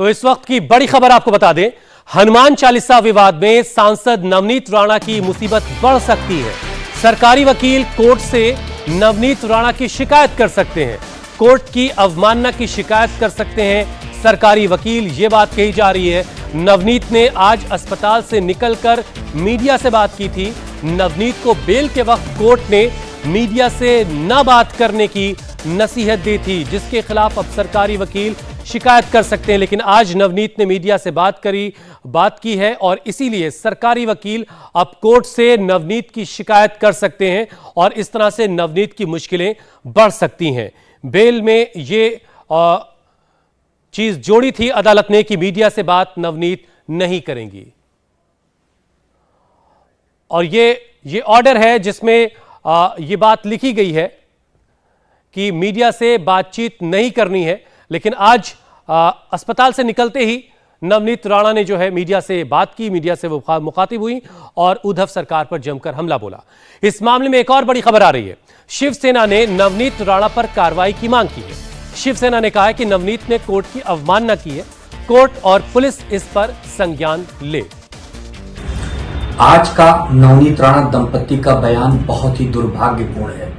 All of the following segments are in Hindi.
तो इस वक्त की बड़ी खबर आपको बता दें, हनुमान चालीसा विवाद में सांसद नवनीत राणा की मुसीबत बढ़ सकती है। सरकारी वकील कोर्ट से नवनीत राणा की शिकायत कर सकते हैं, कोर्ट की अवमानना की शिकायत कर सकते हैं सरकारी वकील। यह बात कही जा रही है। नवनीत ने आज अस्पताल से निकलकर मीडिया से बात की थी। नवनीत को बेल के वक्त कोर्ट ने मीडिया से न बात करने की नसीहत दी थी, जिसके खिलाफ अब सरकारी वकील शिकायत कर सकते हैं। लेकिन आज नवनीत ने मीडिया से बात की है और इसीलिए सरकारी वकील अब कोर्ट से नवनीत की शिकायत कर सकते हैं और इस तरह से नवनीत की मुश्किलें बढ़ सकती हैं। बेल में ये चीज जोड़ी थी अदालत ने कि मीडिया से बात नवनीत नहीं करेंगी और ये ऑर्डर है जिसमें ये बात लिखी गई है कि मीडिया से बातचीत नहीं करनी है। लेकिन आज अस्पताल से निकलते ही नवनीत राणा ने जो है मीडिया से बात की, मीडिया से वो मुखातिब हुई और उद्धव सरकार पर जमकर हमला बोला। इस मामले में एक और बड़ी खबर आ रही है। शिवसेना ने नवनीत राणा पर कार्रवाई की मांग की है। शिवसेना ने कहा है कि नवनीत ने कोर्ट की अवमानना की है, कोर्ट और पुलिस इस पर संज्ञान ले। आज का नवनीत राणा दंपति का बयान बहुत ही दुर्भाग्यपूर्ण है।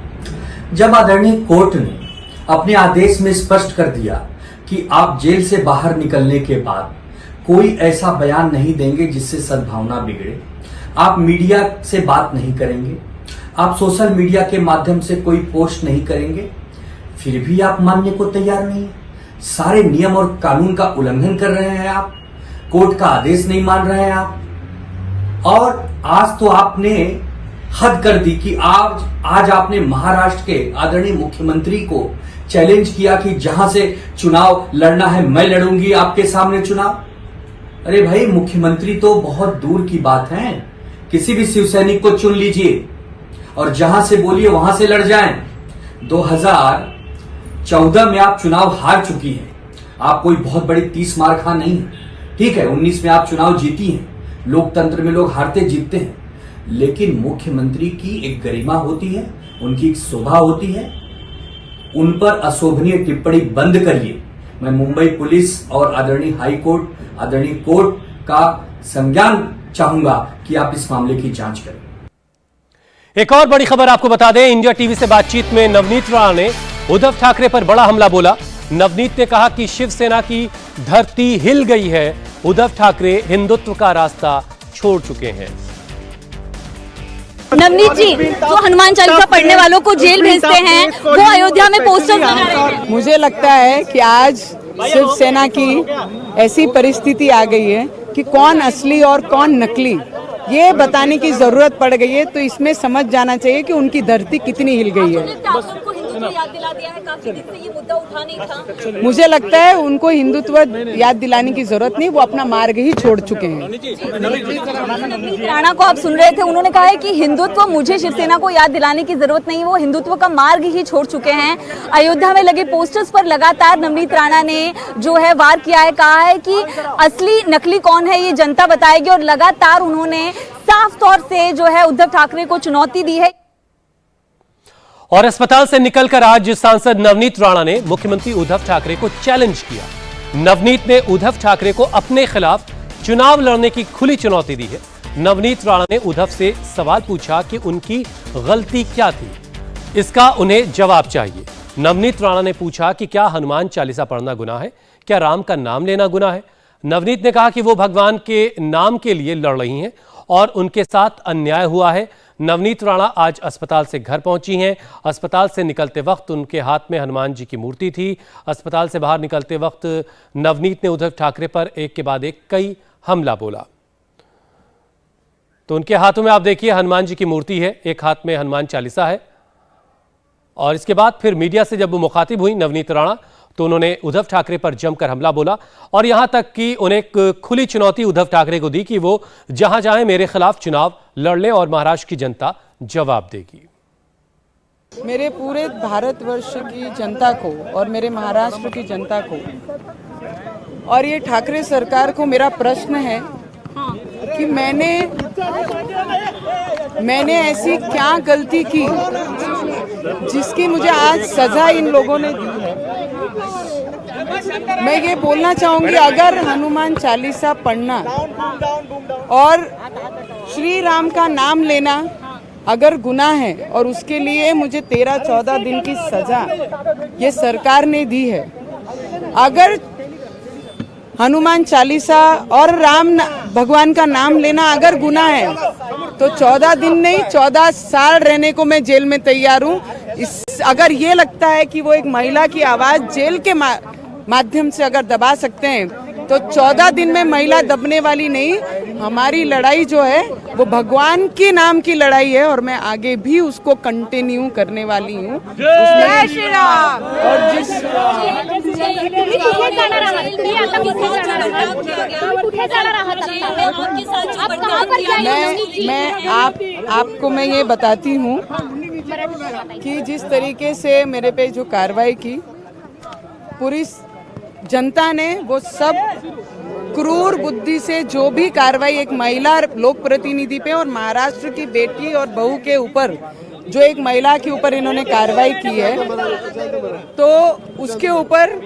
जब आदरणीय कोर्ट ने अपने आदेश में स्पष्ट कर दिया कि आप जेल से बाहर निकलने के बाद कोई ऐसा बयान नहीं देंगे जिससे सद्भावना बिगड़े, आप मीडिया से बात नहीं करेंगे, आप सोशल मीडिया के माध्यम से कोई पोस्ट नहीं करेंगे, फिर भी आप मानने को तैयार नहीं। सारे नियम और कानून का उल्लंघन कर रहे हैं आप, कोर्ट का आदेश नहीं मान रहे हैं आप। और आज तो आपने हद कर दी कि आज आपने महाराष्ट्र के आदरणीय मुख्यमंत्री को चैलेंज किया कि जहां से चुनाव लड़ना है मैं लड़ूंगी आपके सामने चुनाव। अरे भाई, मुख्यमंत्री तो बहुत दूर की बात है, किसी भी शिव सैनिक को चुन लीजिए और जहां से बोलिए वहां से लड़ जाएं। 2014 में आप चुनाव हार चुकी हैं, आप कोई बहुत बड़ी 30 मार खा नहीं है, ठीक है। 19 में आप चुनाव जीती हैं, लोकतंत्र में लोग हारते जीतते हैं, लेकिन मुख्यमंत्री की एक गरिमा होती है, उनकी एक शोभा होती है। उन पर अशोभनीय टिप्पणी बंद करिए। मैं मुंबई पुलिस और आदरणीय हाई कोर्ट, आदरणीय कोर्ट का संज्ञान चाहूंगा कि आप इस मामले की जांच करें। एक और बड़ी खबर आपको बता दें, इंडिया टीवी से बातचीत में नवनीत राणा ने उद्धव ठाकरे पर बड़ा हमला बोला। नवनीत ने कहा कि शिवसेना की धरती हिल गई है, उद्धव ठाकरे हिंदुत्व का रास्ता छोड़ चुके हैं। नवनीत जी जो हनुमान चालीसा पढ़ने वालों को जेल भेजते हैं, वो अयोध्या में पोस्टर लगा रहे हैं। मुझे लगता है कि आज शिवसेना की ऐसी परिस्थिति आ गई है कि कौन असली और कौन नकली, ये बताने की जरूरत पड़ गई है। तो इसमें समझ जाना चाहिए कि उनकी धरती कितनी हिल गई है। याद दिला दिया है, काफी दिन से ये मुद्दा उठा नहीं था। मुझे लगता है उनको हिंदुत्व याद दिलाने की जरूरत नहीं, वो अपना मार्ग ही छोड़ चुके हैं। नवनीत राणा को आप सुन रहे थे, उन्होंने कहा है कि हिंदुत्व मुझे शिवसेना को याद दिलाने की जरूरत नहीं, वो हिंदुत्व का मार्ग ही छोड़ चुके हैं। अयोध्या में लगे पोस्टर्स पर लगातार नवनीत राणा ने जो है वार किया है, कहा है कि असली नकली कौन है ये जनता बताएगी और लगातार उन्होंने साफ तौर से जो है उद्धव ठाकरे को चुनौती दी है। और अस्पताल से निकलकर आज सांसद नवनीत राणा ने मुख्यमंत्री उद्धव ठाकरे को चैलेंज किया। नवनीत ने उद्धव ठाकरे को अपने खिलाफ चुनाव लड़ने की खुली चुनौती दी है। नवनीत राणा ने उद्धव से सवाल पूछा कि उनकी गलती क्या थी, इसका उन्हें जवाब चाहिए। नवनीत राणा ने पूछा कि क्या हनुमान चालीसा पढ़ना गुनाह है, क्या राम का नाम लेना गुनाह है। नवनीत ने कहा कि वो भगवान के नाम के लिए लड़ रही हैं और उनके साथ अन्याय हुआ है। नवनीत राणा आज अस्पताल से घर पहुंची हैं। अस्पताल से निकलते वक्त उनके हाथ में हनुमान जी की मूर्ति थी। अस्पताल से बाहर निकलते वक्त नवनीत ने उद्धव ठाकरे पर एक के बाद एक कई हमला बोला। तो उनके हाथों में आप देखिए हनुमान जी की मूर्ति है, एक हाथ में हनुमान चालीसा है। और इसके बाद फिर मीडिया से जब वो मुखातिब हुई नवनीत राणा, तो उन्होंने उद्धव ठाकरे पर जमकर हमला बोला और यहां तक कि उन्हें एक खुली चुनौती उद्धव ठाकरे को दी कि वो जहां चाहे मेरे खिलाफ चुनाव लड़ लें और महाराष्ट्र की जनता जवाब देगी। मेरे पूरे भारतवर्ष की जनता को और मेरे महाराष्ट्र की जनता को और ये ठाकरे सरकार को मेरा प्रश्न है कि मैंने ऐसी क्या गलती की जिसकी मुझे आज सजा इन लोगों ने दी है। मैं ये बोलना चाहूंगी, अगर हनुमान चालीसा पढ़ना और श्री राम का नाम लेना अगर गुनाह है और उसके लिए मुझे 13-14 दिन की सजा ये सरकार ने दी है, अगर हनुमान चालीसा और भगवान का नाम लेना अगर गुनाह है तो 14 दिन नहीं 14 साल रहने को मैं जेल में तैयार हूँ। अगर ये लगता है कि वो एक महिला की आवाज जेल के माध्यम से अगर दबा सकते हैं तो 14 दिन में महिला दबने वाली नहीं। हमारी लड़ाई जो है वो भगवान के नाम की लड़ाई है और मैं आगे भी उसको कंटिन्यू करने वाली हूँ। जय श्री राम। और जिस आपको मैं ये बताती हूँ कि जिस तरीके से मेरे पे जो कार्रवाई की पूरी जनता ने, वो सब क्रूर बुद्धि से जो भी कार्रवाई एक महिला लोक प्रतिनिधि पे और महाराष्ट्र की बेटी और बहू के ऊपर जो एक महिला के ऊपर इन्होंने कार्रवाई की है, तो उसके ऊपर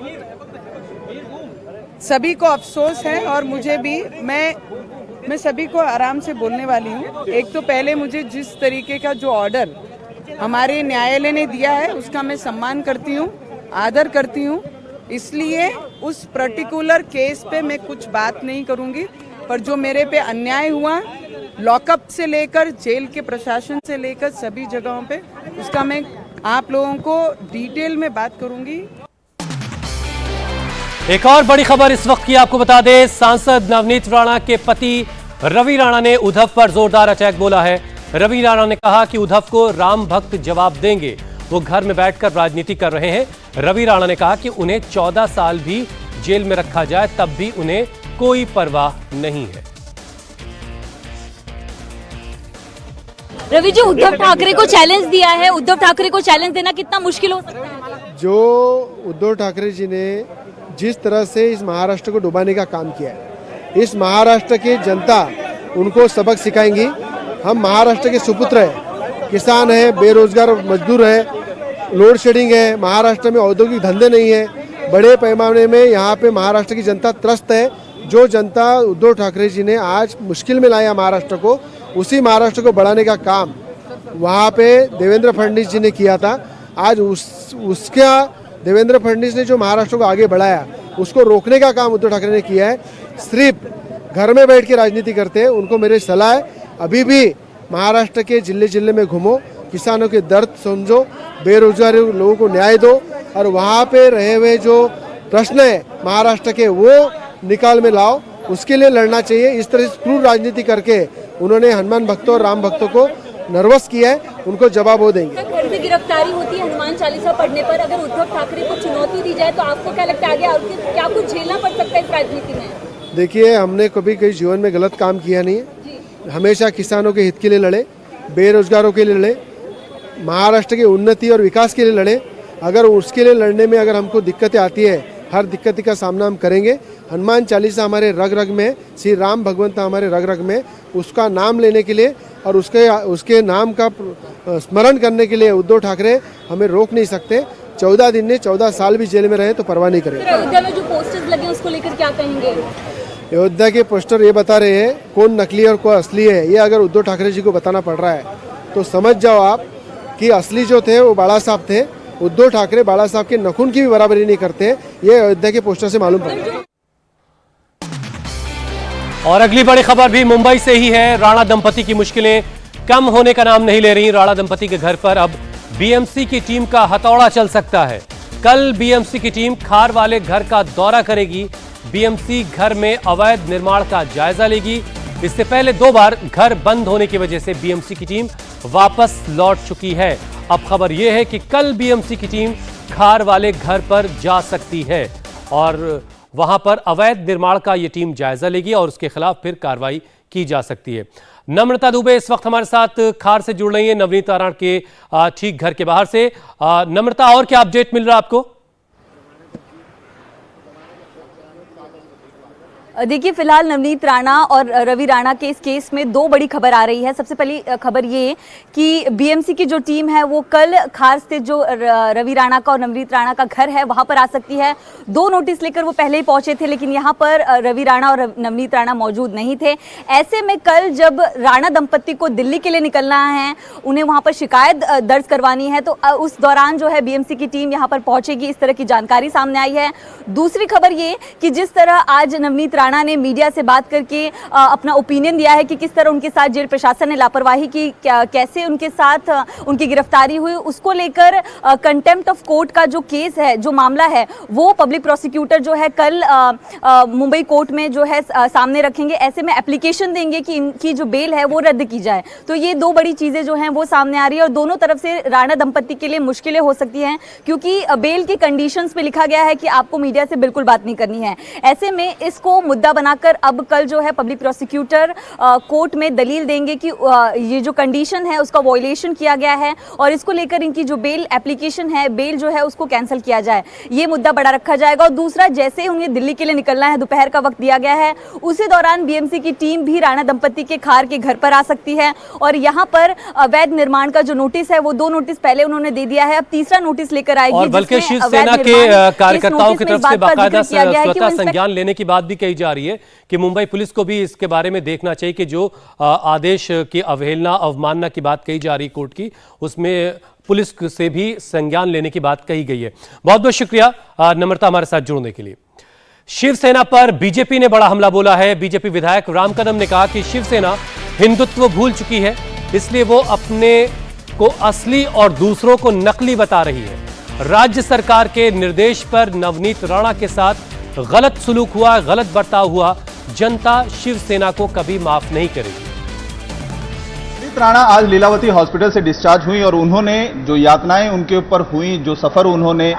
सभी को अफसोस है और मुझे भी, मैं सभी को आराम से बोलने वाली हूँ। एक तो पहले मुझे जिस तरीके का जो ऑर्डर हमारे न्यायालय ने दिया है उसका मैं सम्मान करती हूँ, आदर करती हूँ, इसलिए उस पर्टिकुलर केस पे मैं कुछ बात नहीं करूंगी। पर जो मेरे पे अन्याय हुआ लॉकअप से लेकर जेल के प्रशासन से लेकर सभी जगहों पे, उसका मैं आप लोगों को डिटेल में बात करूंगी। एक और बड़ी खबर इस वक्त की आपको बता दें, सांसद नवनीत राणा के पति रवि राणा ने उद्धव पर जोरदार अटैक बोला है। रवि राणा ने कहा कि उद्धव को राम भक्त जवाब देंगे, वो घर में बैठकर राजनीति कर रहे हैं। रवि राणा ने कहा कि उन्हें 14 साल भी जेल में रखा जाए तब भी उन्हें कोई परवाह नहीं है। रवि जी, उद्धव ठाकरे को चैलेंज दिया है, उद्धव ठाकरे को चैलेंज देना कितना मुश्किल हो सकता है? जो उद्धव ठाकरे जी ने जिस तरह से इस महाराष्ट्र को डुबाने का काम किया है, इस महाराष्ट्र की जनता उनको सबक सिखाएंगी। हम महाराष्ट्र के सुपुत्र हैं, किसान है, बेरोजगार मजदूर है, लोड शेडिंग है, महाराष्ट्र में औद्योगिक धंधे नहीं है, बड़े पैमाने में यहाँ पे महाराष्ट्र की जनता त्रस्त है। जो जनता उद्धव ठाकरे जी ने आज मुश्किल में लाया महाराष्ट्र को, उसी महाराष्ट्र को बढ़ाने का काम वहाँ पे देवेंद्र फडणवीस जी ने किया था। आज उसका देवेंद्र फडणवीस ने जो महाराष्ट्र को आगे बढ़ाया उसको रोकने का काम उद्धव ठाकरे ने किया है। सिर्फ घर में बैठ के राजनीति करते हैं। उनको मेरी सलाह है, अभी भी महाराष्ट्र के जिले जिले में घूमो, किसानों के दर्द समझो, बेरोजगार लोगों को न्याय दो और वहाँ पे रहे हुए जो प्रश्न है महाराष्ट्र के वो निकाल में लाओ, उसके लिए लड़ना चाहिए। इस तरह से क्रूर राजनीति करके उन्होंने हनुमान भक्तों और राम भक्तों को नर्वस किया है, उनको जवाब वो देंगे। घर से गिरफ्तारी होती है हनुमान चालीसा पढ़ने पर, अगर उद्धव ठाकरे को चुनौती दी जाए तो आपको क्या लगता है आगे क्या कुछ झेलना पड़ सकता है इस राजनीति में? देखिए, हमने कभी कहीं जीवन में गलत काम किया नहीं है, हमेशा किसानों के हित के लिए लड़े, बेरोजगारों के लिए लड़े, महाराष्ट्र की उन्नति और विकास के लिए लड़े। अगर उसके लिए लड़ने में अगर हमको दिक्कतें आती है, हर दिक्कत का सामना हम करेंगे। हनुमान चालीसा हमारे रग रग में, श्री राम भगवंत हमारे रग रग में, उसका नाम लेने के लिए और उसके नाम का स्मरण करने के लिए उद्धव ठाकरे हमें रोक नहीं सकते। 14 दिन ने 14 साल भी जेल में रहे तो परवाह नहीं करेंगे। अयोध्या में जो पोस्टर्स लगे उसको लेकर क्या कहेंगे? अयोध्या के पोस्टर ये बता रहे हैं कौन नकली और कौन असली है। ये अगर उद्धव ठाकरे जी को बताना पड़ रहा है तो समझ जाओ आप कि असली जो थे वो बाला साहब थे। उद्धव ठाकरे बाला साहब के नखून की भी बराबरी नहीं करते, ये अयोध्या के पोस्टर से मालूम पड़ा। और अगली बड़ी खबर भी मुंबई से ही है। राणा दंपति की मुश्किलें कम होने का नाम नहीं ले रही। राणा दंपति के घर पर अब बीएमसी की टीम का हथौड़ा चल सकता है। कल बीएमसी की टीम खार वाले घर का दौरा करेगी। बीएमसी घर में अवैध निर्माण का जायजा लेगी। इससे पहले 2 बार घर बंद होने की वजह से बीएमसी की टीम वापस लौट चुकी है। अब खबर यह है कि कल बीएमसी की टीम खार वाले घर पर जा सकती है और वहां पर अवैध निर्माण का ये टीम जायजा लेगी और उसके खिलाफ फिर कार्रवाई की जा सकती है। नम्रता दुबे इस वक्त हमारे साथ खार से जुड़ रही है, नवनीत राणा के ठीक घर के बाहर से। नम्रता, और क्या अपडेट मिल रहा है आपको? देखिए, फिलहाल नवनीत राणा और रवि राणा के इस केस में दो बड़ी खबर आ रही है। सबसे पहली खबर ये कि बीएमसी की जो टीम है वो कल खार स्थित जो रवि राणा का और नवनीत राणा का घर है वहां पर आ सकती है। 2 नोटिस लेकर वो पहले ही पहुंचे थे, लेकिन यहां पर रवि राणा और नवनीत राणा मौजूद नहीं थे। ऐसे में कल जब राणा दंपत्ति को दिल्ली के लिए निकलना है, उन्हें वहां पर शिकायत दर्ज करवानी है, तो उस दौरान जो है बीएमसी की टीम यहां पर पहुंचेगी, इस तरह की जानकारी सामने आई है। दूसरी खबर ये कि जिस तरह आज नवनीत राणा ने मीडिया से बात करके अपना ओपिनियन दिया है कि किस तरह उनके साथ जेल प्रशासन ने लापरवाही की, कैसे उनके साथ उनकी गिरफ्तारी हुई, उसको लेकर कंटेम्प्ट ऑफ कोर्ट का जो केस है, जो मामला है, वो पब्लिक प्रोसिक्यूटर जो है कल मुंबई कोर्ट में जो है सामने रखेंगे। ऐसे में एप्लीकेशन देंगे कि इनकी जो बेल है वो रद्द की जाए। तो ये 2 बड़ी चीजें जो हैं वो सामने आ रही है और दोनों तरफ से राणा दंपत्ति के लिए मुश्किलें हो सकती हैं, क्योंकि बेल की कंडीशंस पे लिखा गया है कि आपको मीडिया से बिल्कुल बात नहीं करनी है। ऐसे में इसको मुद्दा बनाकर अब कल जो है पब्लिक प्रोसिक्यूटर कोर्ट में दलील देंगे कि ये जो कंडीशन है उसका वॉयलेशन किया गया है और इसको लेकर इनकी जो बेल एप्लीकेशन है, बेल जो है उसको कैंसिल किया जाए। ये मुद्दा बड़ा रखा जाएगा। और दूसरा, जैसे उन्हें दिल्ली के लिए निकलना है, दोपहर का वक्त दिया गया है, उसी दौरान बीएमसी की टीम भी राणा दंपत्ति के खार के घर पर आ सकती है और यहाँ पर अवैध निर्माण का जो नोटिस है वो 2 नोटिस पहले उन्होंने दे दिया है, अब तीसरा नोटिस लेकर आएगी। और बल्कि शिवसेना के कार्यकर्ताओं की तरफ से बाकायदा स्वतः संज्ञान लेने की बात भी कही जा रही है कि मुंबई पुलिस को भी इसके बारे में देखना चाहिए कि जो आदेश की अवहेलना, अवमानना की बात कही जा रही कोर्ट की, उसमें पुलिस से भी संज्ञान लेने की बात कही गई है। बहुत बहुत शुक्रिया नम्रता हमारे साथ जुड़ने के लिए। शिवसेना पर बीजेपी ने बड़ा हमला बोला है। बीजेपी विधायक राम कदम ने कहा कि शिवसेना हिंदुत्व भूल चुकी है, इसलिए वो अपने को असली और दूसरों को नकली बता रही है। राज्य सरकार के निर्देश पर नवनीत राणा के साथ गलत सुलूक हुआ, गलत बर्ताव हुआ, जनता शिवसेना को कभी माफ नहीं करेगी। नवनीत राणा आज लीलावती हॉस्पिटल से डिस्चार्ज हुई और उन्होंने जो यातनाएं उनके ऊपर हुई, जो सफर उन्होंने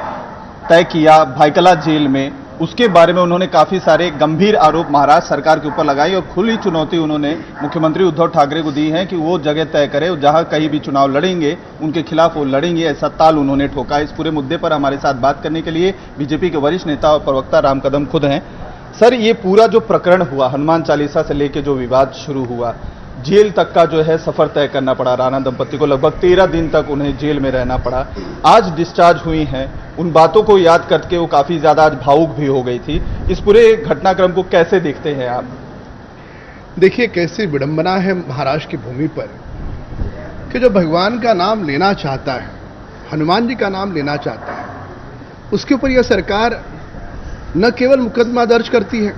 तय किया भाईकला जेल में, उसके बारे में उन्होंने काफी सारे गंभीर आरोप महाराष्ट्र सरकार के ऊपर लगाई और खुली चुनौती उन्होंने मुख्यमंत्री उद्धव ठाकरे को दी है कि वो जगह तय करे, जहां कहीं भी चुनाव लड़ेंगे उनके खिलाफ वो लड़ेंगे, ऐसा ताल उन्होंने ठोका। इस पूरे मुद्दे पर हमारे साथ बात करने के लिए बीजेपी के वरिष्ठ नेता और प्रवक्ता राम कदम खुद हैं। सर, ये पूरा जो प्रकरण हुआ, हनुमान चालीसा से लेकर जो विवाद शुरू हुआ, जेल तक का जो है सफर तय करना पड़ा राणा दंपत्ति को, लगभग 13 दिन तक उन्हें जेल में रहना पड़ा, आज डिस्चार्ज हुई हैं, उन बातों को याद करके वो काफी ज्यादा आज भावुक भी हो गई थी। इस पूरे घटनाक्रम को कैसे देखते हैं आप? देखिए, कैसी विडंबना है महाराष्ट्र की भूमि पर कि जो भगवान का नाम लेना चाहता है, हनुमान जी का नाम लेना चाहता है, उसके ऊपर यह सरकार न केवल मुकदमा दर्ज करती है,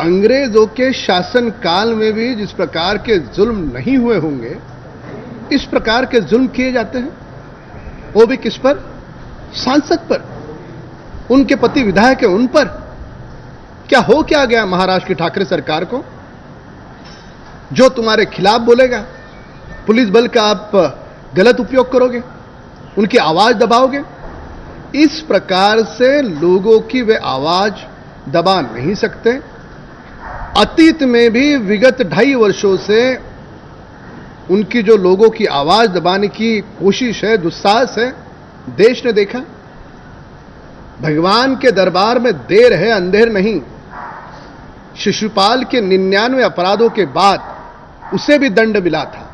अंग्रेजों के शासन काल में भी जिस प्रकार के जुल्म नहीं हुए होंगे, इस प्रकार के जुल्म किए जाते हैं। वो भी किस पर? सांसद पर, उनके पति विधायक है उन पर। क्या हो क्या गया महाराष्ट्र की ठाकरे सरकार को? जो तुम्हारे खिलाफ बोलेगा, पुलिस बल का आप गलत उपयोग करोगे, उनकी आवाज दबाओगे। इस प्रकार से लोगों की वे आवाज दबा नहीं सकते। अतीत में भी विगत 2.5 वर्षों से उनकी जो लोगों की आवाज दबाने की कोशिश है, दुस्साहस है, देश ने देखा। भगवान के दरबार में देर है अंधेर नहीं। शिशुपाल के 99 अपराधों के बाद उसे भी दंड मिला था।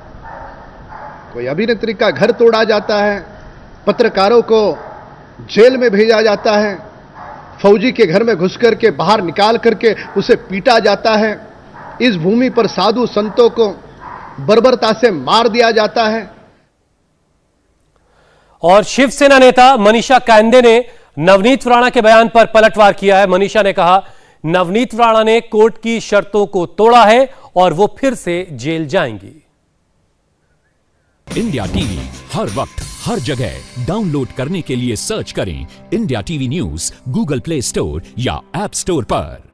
कोई अभिनेत्री का घर तोड़ा जाता है, पत्रकारों को जेल में भेजा जाता है, फौजी के घर में घुस करके बाहर निकाल करके उसे पीटा जाता है, इस भूमि पर साधु संतों को बर्बरता से मार दिया जाता है। और शिवसेना नेता मनीषा कांदे ने नवनीत राणा के बयान पर पलटवार किया है। मनीषा ने कहा, नवनीत राणा ने कोर्ट की शर्तों को तोड़ा है और वो फिर से जेल जाएंगी। इंडिया टीवी हर वक्त हर जगह डाउनलोड करने के लिए सर्च करें India TV news Google play store या ऐप स्टोर पर।